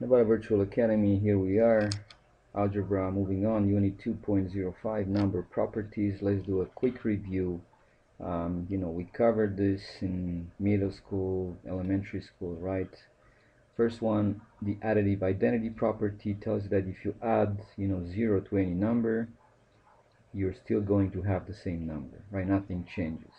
Noile Virtual Academy, here we are. Algebra, moving on, Unit 2.05, number properties. Let's do a quick review. We covered this in middle school, elementary school, right? First one, the additive identity property tells you that if you add, 0 to any number, you're still going to have the same number, right? Nothing changes.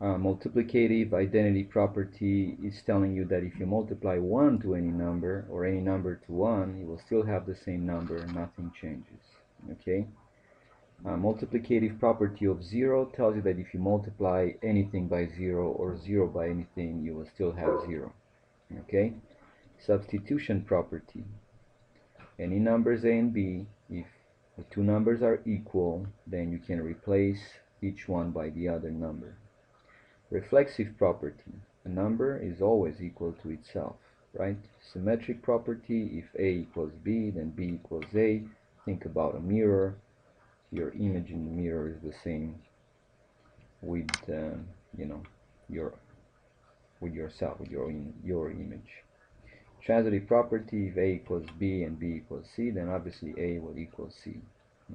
Multiplicative identity property is telling you that if you multiply 1 to any number or any number to 1, you will still have the same number, nothing changes. Okay. Multiplicative property of 0 tells you that if you multiply anything by 0 or 0 by anything, you will still have 0. Okay. Substitution property. Any numbers a and b, if the two numbers are equal, then you can replace each one by the other number. Reflexive property. A number is always equal to itself, right? Symmetric property. If A equals B, then B equals A. Think about a mirror. Your image in the mirror is the same with, yourself, with your image. Transitive property. If A equals B and B equals C, then obviously A will equal C.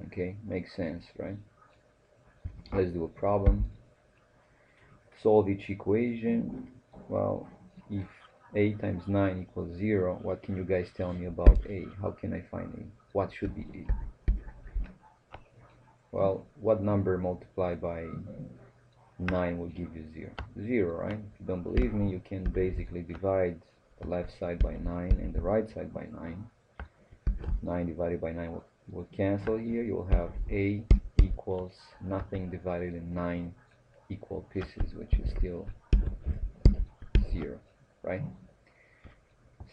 Okay, makes sense, right? Let's do a problem. Solve each equation. Well, if A times 9 equals 0, what can you guys tell me about A? How can I find A? What should be A? Well, what number multiplied by 9 will give you 0? 0, right? If you don't believe me, you can basically divide the left side by 9 and the right side by 9. 9 divided by 9 will cancel here. You will have A equals nothing divided in 9 equal pieces, which is still 0, right?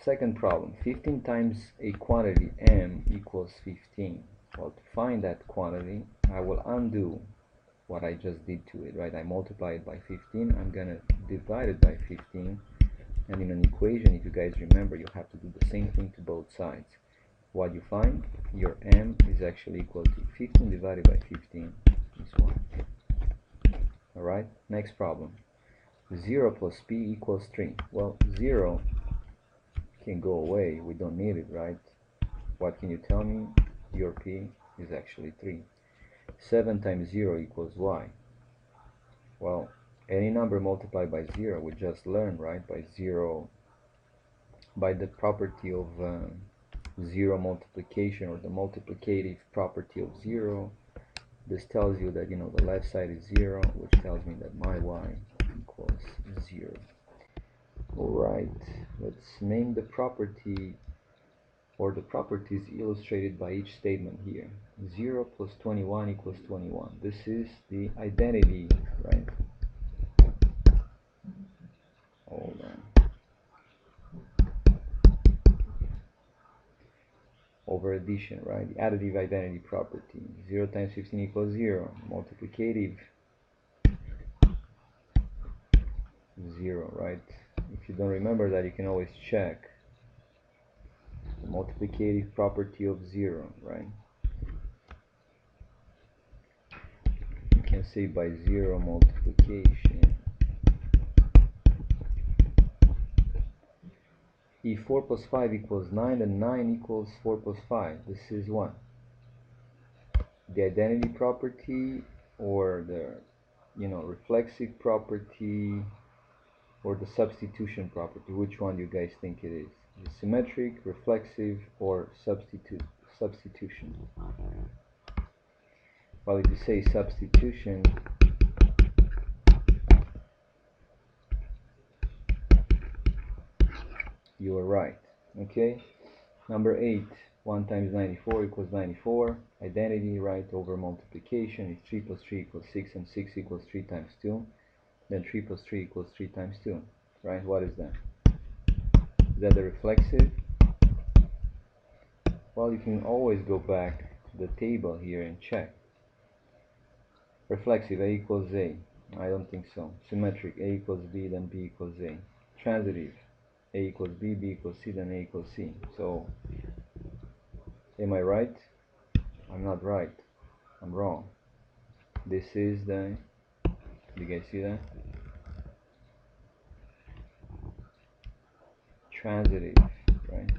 Second problem, 15 times a quantity m equals 15. Well, to find that quantity, I will undo what I just did to it, right? I multiply it by 15, I'm gonna divide it by 15, and in an equation, if you guys remember, you have to do the same thing to both sides. What you find, your m is actually equal to 15 divided by 15 is 1. Alright, next problem. 0 plus p equals 3. Well, 0 can go away. We don't need it, right? What can you tell me? Your p is actually 3. 7 times 0 equals y. Well, any number multiplied by 0, we just learned, right? By 0, by the property of 0 multiplication, or the multiplicative property of 0. This tells you that, the left side is 0, which tells me that my y equals 0. Alright, let's name the property, or the properties illustrated by each statement here. 0 plus 21 equals 21. This is the identity, right? Hold on. Over addition, right? The additive identity property. 0 times 15 equals 0. Multiplicative, 0, right? If you don't remember that, you can always check the multiplicative property of 0, right? You can say by 0 multiplication. If 4 plus 5 equals 9, then 9 equals 4 plus 5. This is 1. The identity property, or the reflexive property, or the substitution property. Which one do you guys think it is? The symmetric, reflexive, or substitution? Well, if you say substitution, you are right. Okay. Number 8, 1 times 94 equals 94. Identity, right, over multiplication. If 3 plus 3 equals 6 and 6 equals 3 times 2, then 3 plus 3 equals 3 times 2, right? What is that? Is that the reflexive? Well, you can always go back to the table here and check. Reflexive, A equals A. I don't think so. Symmetric, A equals B, then B equals A. Transitive, A equals B, B equals C, then A equals C. So, am I right? I'm not right. I'm wrong. This is the, do you guys see that? Transitive. right?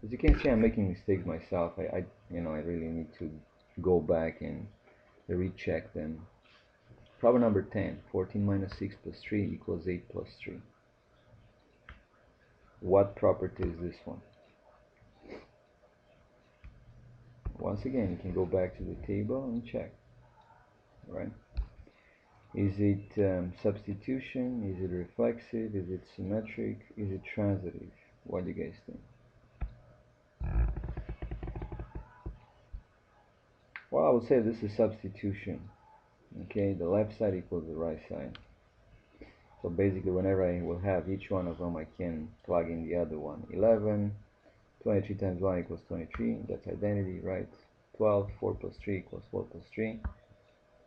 As you can see, I'm making mistakes myself. I really need to go back and recheck them. Problem number 10. 14 minus 6 plus 3 equals 8 plus 3. What property is this one? Once again, you can go back to the table and check, right? Is it substitution? Is it reflexive? Is it symmetric? Is it transitive? What do you guys think? Well, I would say this is substitution. Okay, the left side equals the right side. So basically, whenever I will have each one of them, I can plug in the other one. 11, 23 times 1 equals 23. That's identity, right? 12, 4 plus 3 equals 4 plus 3.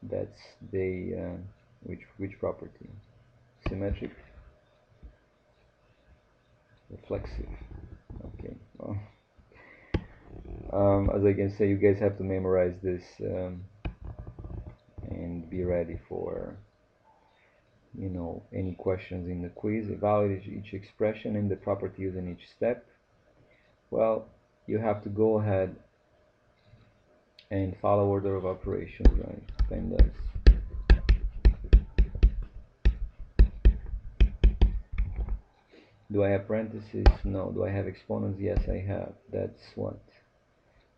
That's the which property? Symmetric, reflexive. Okay. Well, as I can say, you guys have to memorize this and be ready for any questions in the quiz. Evaluate each expression and the property used in each step. Well, you have to go ahead and follow order of operations, right? Pandas. Do I have parentheses? No. Do I have exponents? Yes, I have. That's what?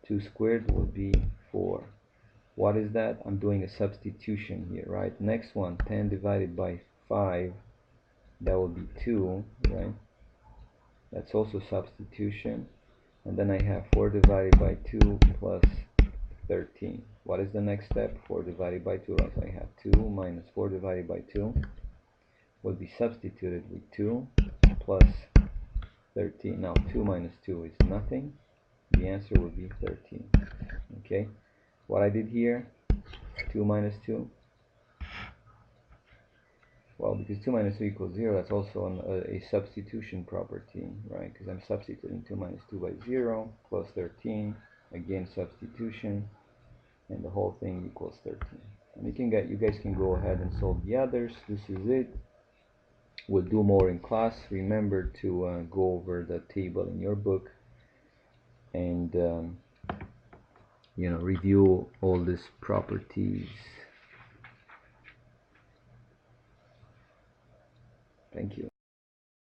2 squared will be 4. What is that? I'm doing a substitution here, right? Next one, 10 divided by 5, that will be 2, right? That's also substitution. And then I have 4 divided by 2 plus 13. What is the next step? 4 divided by 2, right? So I have 2 minus 4 divided by 2 will be substituted with 2 plus 13. Now 2 minus 2 is nothing. The answer will be 13. Okay, what I did here, 2 minus 2, well, because 2 minus 2 equals 0, that's also a substitution property, right? Because I'm substituting 2 minus 2 by 0 plus 13, again substitution, and the whole thing equals 13. And you guys can go ahead and solve the others. This is it. We'll do more in class. Remember to go over the table in your book and review all these properties. Thank you.